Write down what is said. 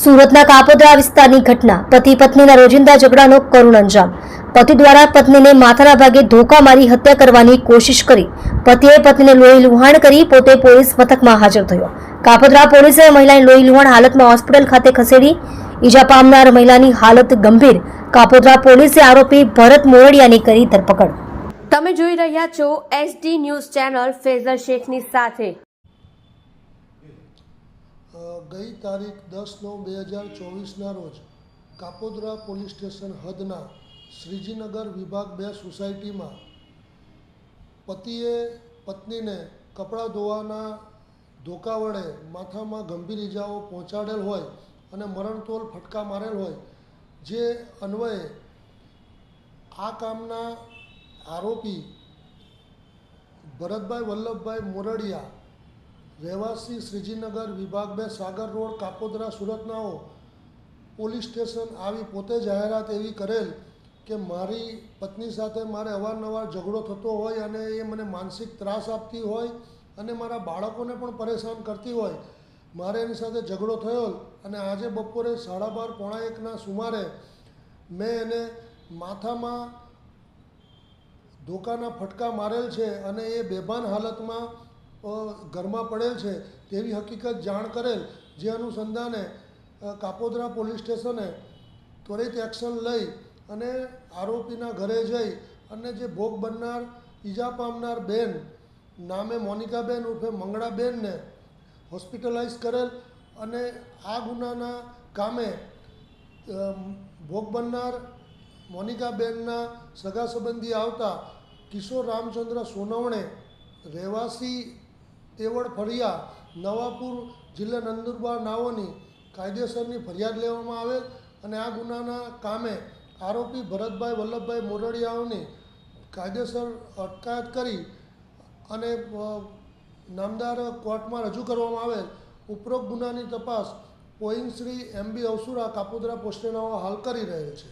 સુરતના કાપોદ્રા વિસ્તારની ઘટના પતિ પત્નીના રોજિંદા ઝઘડાનો કરુણ અંજામ। પતિ દ્વારા પત્નીને માથાના ભાગે ધોકા મારી હત્યા કરવાની કોશિશ કરી પતિએ પત્નીને લોહી લુહાણ કરી પોતે પોલીસ મથકમાં હાજર થયો। કાપોદ્રા પોલીસે મહિલાને લોહી લુહાણ હાલતમાં હોસ્પિટલ ખાતે ખસેડી। ઈજા પામનાર મહિલાની હાલત ગંભીર। કાપોદ્રા પોલીસે આરોપી ભરત મોરડિયાની કરી ધરપકડ। તમે જોઈ રહ્યા છો SD ન્યૂઝ ચેનલ ફેઝલ શેખની સાથે। ગઈ તારીખ 10/9/2024ના રોજ કાપોદ્રા પોલીસ સ્ટેશન હદના શ્રીજીનગર વિભાગ 2 સોસાયટીમાં પતિએ પત્નીને કપડાં ધોવાના ધોકા વડે માથામાં ગંભીર ઈજાઓ પહોંચાડેલ હોય અને મરણતોલ ફટકા મારેલ હોય, જે અન્વયે આ કામના આરોપી ભરતભાઈ વલ્લભભાઈ મોરડિયા રહેવાસી શ્રીજીનગર વિભાગ 2 સાગર રોડ કાપોદ્રા સુરતનાઓ પોલીસ સ્ટેશન આવી પોતે જાહેરાત એવી કરેલ કે મારી પત્ની સાથે મારે અવારનવાર ઝઘડો થતો હોય અને એ મને માનસિક ત્રાસ આપતી હોય અને મારા બાળકોને પણ પરેશાન કરતી હોય। મારે એની સાથે ઝઘડો થયો અને આજે બપોરે 12:30-1ના સુમારે મેં એને માથામાં ધોકાના ફટકા મારેલ છે અને એ બેભાન હાલતમાં ઘરમાં પડેલ છે તેવી હકીકત જાણ કરેલ, જે અનુસંધાને કાપોદ્રા પોલીસ સ્ટેશને ત્વરિત એક્શન લઈ અને આરોપીના ઘરે જઈ અને જે ભોગ બનનાર ઈજા પામનાર બેન નામે મોનિકાબેન ઉર્ફે મંગળાબેનને હોસ્પિટલાઇઝ કરેલ અને આ ગુનાના કામે ભોગ બનનાર મોનિકાબેનના સગા સંબંધી આવતા કિશોર રામચંદ્ર સોનવણે રહેવાસી તેવડ ફળિયા નવાપુર જિલ્લા નંદુરબાર નાઓની કાયદેસરની ફરિયાદ લેવામાં આવેલ અને આ ગુનાના કામે આરોપી ભરતભાઈ વલ્લભભાઈ મોરડિયાઓની કાયદેસર અટકાયત કરી અને નામદાર કોર્ટમાં રજૂ કરવામાં આવેલ। ઉપરોક્ત ગુનાની તપાસ પોઈંગ શ્રી MB અવસુરા કાપોદ્રા પોસ્ટેનાઓ હાલ કરી રહેલ છે।